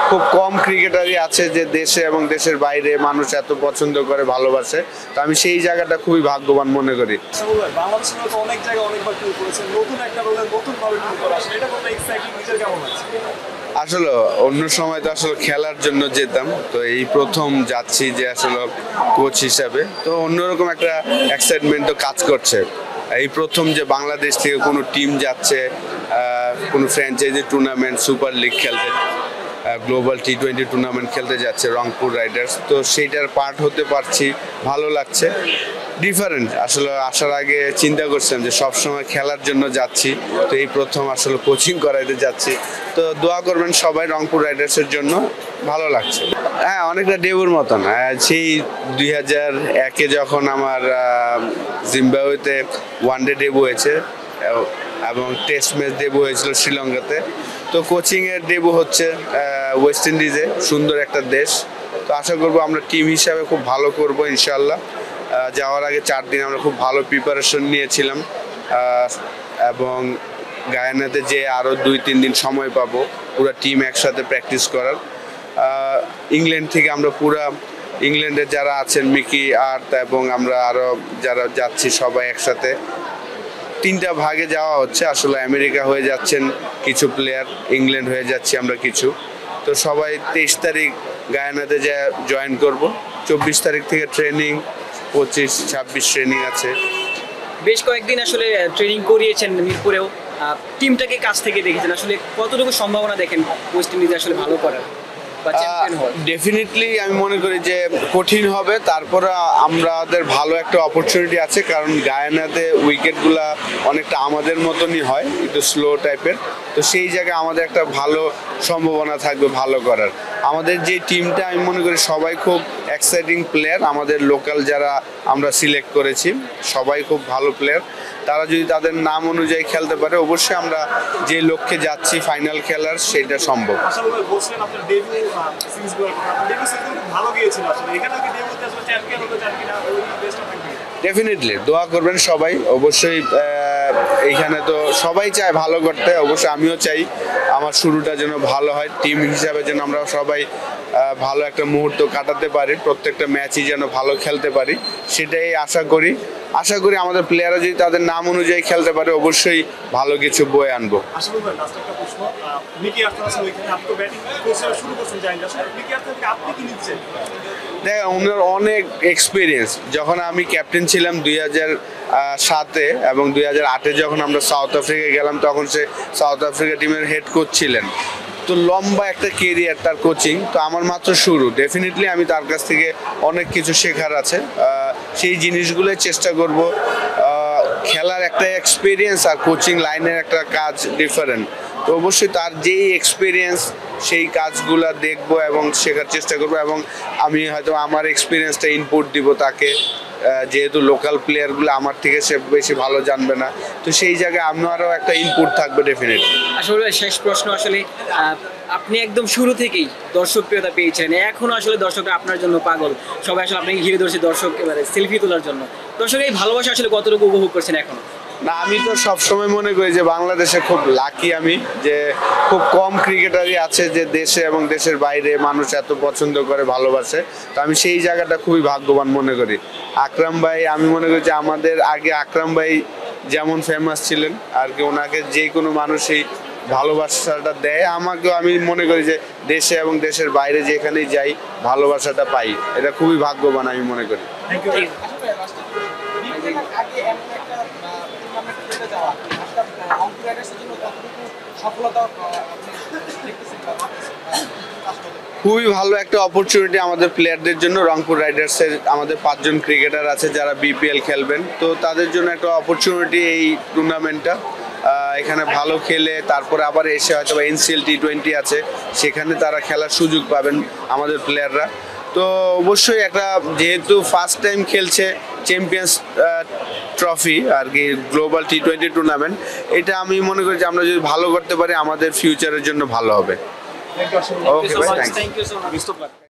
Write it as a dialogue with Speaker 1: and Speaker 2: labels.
Speaker 1: খুব কম ক্রিকেটারই আছে যে দেশে এবং দেশের বাইরে মানুষ এত পছন্দ করে ভালোবাসে। তো আমি সেই জায়গাটা খুবই ভাগ্যবান মনে করি।
Speaker 2: বাংলাদেশের তো অনেক জায়গায় অনেকবার ট্যুর করেছেন, নতুন একটা রোলে নতুন ভাবে ট্যুর করা আসলে এটা কতটা এক্সাইটিং, নিজের কেমন লাগছে?
Speaker 1: আসলে অন্য সময় তো আসলে খেলার জন্য যেতাম, তো এই প্রথম যাচ্ছি যে আসলে কোচ হিসাবে, তো অন্যরকম একটা এক্সাইটমেন্ট তো কাজ করছে। এই প্রথম যে বাংলাদেশ থেকে কোনো টিম যাচ্ছে কোনো ফ্র্যাঞ্চাইজি টুর্নামেন্ট সুপার লিগ খেলতে, গ্লোবাল টি20 টুর্নামেন্ট খেলতে যাচ্ছে রংপুর রাইডার্স, তো সেইটার পার্ট হতে পারছি, ভালো লাগছে। ডিফারেন্ট আসলে আসার আগে চিন্তা করছিলাম যে সবসময় খেলার জন্য যাচ্ছি, তো এই প্রথম আসলে কোচিং করাইতে যাচ্ছি। তো দোয়া করবেন সবাই রংপুর রাইডার্সের জন্য, ভালো লাগছে। হ্যাঁ, অনেকটা ডেবুর মতন। সেই 2001-এ যখন আমার জিম্বাবুয়েতে ওয়ানডে ডেবু হয়েছে এবং টেস্ট ম্যাচ ডেবু হয়েছিল শ্রীলঙ্কাতে, তো কোচিংয়ের ডেবু হচ্ছে ওয়েস্ট ইন্ডিজে, সুন্দর একটা দেশ। তো আশা করবো আমরা টিম হিসাবে খুব ভালো করব ইনশাল্লাহ। যাওয়ার আগে 4 দিন আমরা খুব ভালো প্রিপারেশন নিয়েছিলাম এবং গায়ানাতে যে আরও 2-3 দিন সময় পাবো পুরো টিম একসাথে প্র্যাকটিস করার। ইংল্যান্ড থেকে আমরা ইংল্যান্ডের যারা আছেন মিকি আর্থ এবং আমরা আরও যারা যাচ্ছি সবাই একসাথে 3টা ভাগে যাওয়া হচ্ছে। আসলে আমেরিকা হয়ে যাচ্ছেন কিছু প্লেয়ার, ইংল্যান্ড হয়ে যাচ্ছি আমরা কিছু। তো সবাই 23 তারিখ গায়ানাতে যা জয়েন করব। 24 তারিখ থেকে ট্রেনিং, 25-26 ট্রেনিং আছে।
Speaker 3: বেশ কয়েকদিন আসলে ট্রেনিং করিয়েছেন মিরপুরেও, টিমটাকে কাছ থেকে দেখেছেন, আসলে কতটুকু সম্ভাবনা দেখেন ওয়েস্ট ইন্ডিজে আসলে ভালো করার বা চ্যাম্পিয়ন হওয়ার?
Speaker 1: ডেফিনেটলি আমি মনে করি যে কঠিন হবে, তারপরে আমাদের ভালো একটা অপরচুনিটি আছে, কারণ গায়ানাতে উইকেটগুলা অনেকটা আমাদের মতনই হয়, একটু স্লো টাইপের। তো সেই জায়গায় আমাদের একটা ভালো সম্ভাবনা থাকবে ভালো করার। আমাদের যে টিমটা আমি মনে করি সবাই খুব এক্সাইটিং প্লেয়ার, আমাদের লোকাল যারা আমরা সিলেক্ট করেছি সবাই খুব ভালো প্লেয়ার। তারা যদি তাদের নাম অনুযায়ী খেলতে পারে, অবশ্যই আমরা যে লক্ষ্যে যাচ্ছি ফাইনাল খেলার, সেটা সম্ভব। ডেফিনেটলি দোয়া করবেন সবাই, অবশ্যই। এইখানে তো সবাই চায় ভালো করতে, অবশ্যই আমিও চাই আমার শুরুটা যেন ভালো হয়, টিম হিসাবে যেন আমরা সবাই ভালো একটা মুহূর্ত কাটাতে পারি, প্রত্যেকটা ম্যাচই যেন ভালো খেলতে পারি, সেটাই আশা করি। আমাদের প্লেয়াররা যদি তাদের নাম অনুযায়ী খেলতে পারে, অবশ্যই ভালো কিছু বয়ে আনবো। ওনার অনেক এক্সপিরিয়েন্স। যখন আমি ক্যাপ্টেন ছিলাম 2007-এ এবং 2008-এ যখন আমরা সাউথ আফ্রিকা গেলাম, তখন সে সাউথ আফ্রিকা টিমের হেড কোচ ছিলেন। তো লম্বা একটা কেরিয়ার তার কোচিং, তো আমার মাত্র শুরু। ডেফিনেটলি আমি তার কাছ থেকে অনেক কিছু শেখার আছে, সেই জিনিসগুলোই চেষ্টা করব। খেলার একটা এক্সপিরিয়েন্স আর কোচিং লাইনের একটা কাজ ডিফারেন্ট, তো অবশ্যই তার যেই এক্সপিরিয়েন্স সেই কাজগুলো দেখব এবং শেখার চেষ্টা করব, এবং আমি হয়তো আমার এক্সপিরিয়েন্সটা ইনপুট দিব তাকে, যেহেতু লোকাল প্লেয়ারগুলো আমার থেকে সে বেশি ভালো জানবে না, তো সেই জায়গায় আমারও একটা ইনপুট থাকবে ডেফিনেটলি।
Speaker 3: আসলে শেষ প্রশ্ন, আসলে আপনি একদম শুরু থেকেই দর্শকপ্রিয়তা পেয়েছেন, এখনো আসলে দর্শকরা আপনার জন্য পাগল, সবাই আসলে আপনাকে ঘিরে ধরছে দর্শক এবারে সেলফি তোলার জন্য। দর্শক এই ভালোবাসা আসলে কতটুকু উপভোগ করছেন এখনো?
Speaker 1: না, আমি তো সবসময় মনে করি যে বাংলাদেশে খুব লাকি আমি, যে খুব কম ক্রিকেটারই আছে যে দেশে এবং দেশের বাইরে মানুষ এত পছন্দ করে ভালোবাসে। তো আমি সেই জায়গাটা খুবই ভাগ্যবান মনে করি। আকরাম ভাই, আমি মনে করি যে আমাদের আগে আকরাম ভাই যেমন ফেমাস ছিলেন আর কি, ওনাকে যে কোনো মানুষই ভালোবাসাটা দেয়। আমাকেও আমি মনে করি যে দেশে এবং দেশের বাইরে যেখানেই যাই ভালোবাসাটা পাই, এটা খুবই ভাগ্যবান আমি মনে করি। খুবই ভালো একটা অপরচুনিটি আমাদের প্লেয়ারদের জন্য। রংপুর রাইডার্সের আমাদের 5 জন ক্রিকেটার আছে যারা বিপিএল খেলবেন, তো তাদের জন্য একটা অপরচুনিটি এই টুর্নামেন্টটা। এখানে ভালো খেলে তারপরে আবার এসে হয়তো NCL T20 আছে, সেখানে তারা খেলার সুযোগ পাবেন আমাদের প্লেয়াররা। তো অবশ্যই একটা, যেহেতু ফার্স্ট টাইম খেলছে চ্যাম্পিয়ন্স ট্রফি আর কি, গ্লোবাল T20 টুর্নামেন্ট, এটা আমি মনে করি যে আমরা যদি ভালো করতে পারি আমাদের ফিউচারের জন্য ভালো হবে। ওকে ভাই, থ্যাংক ইউ।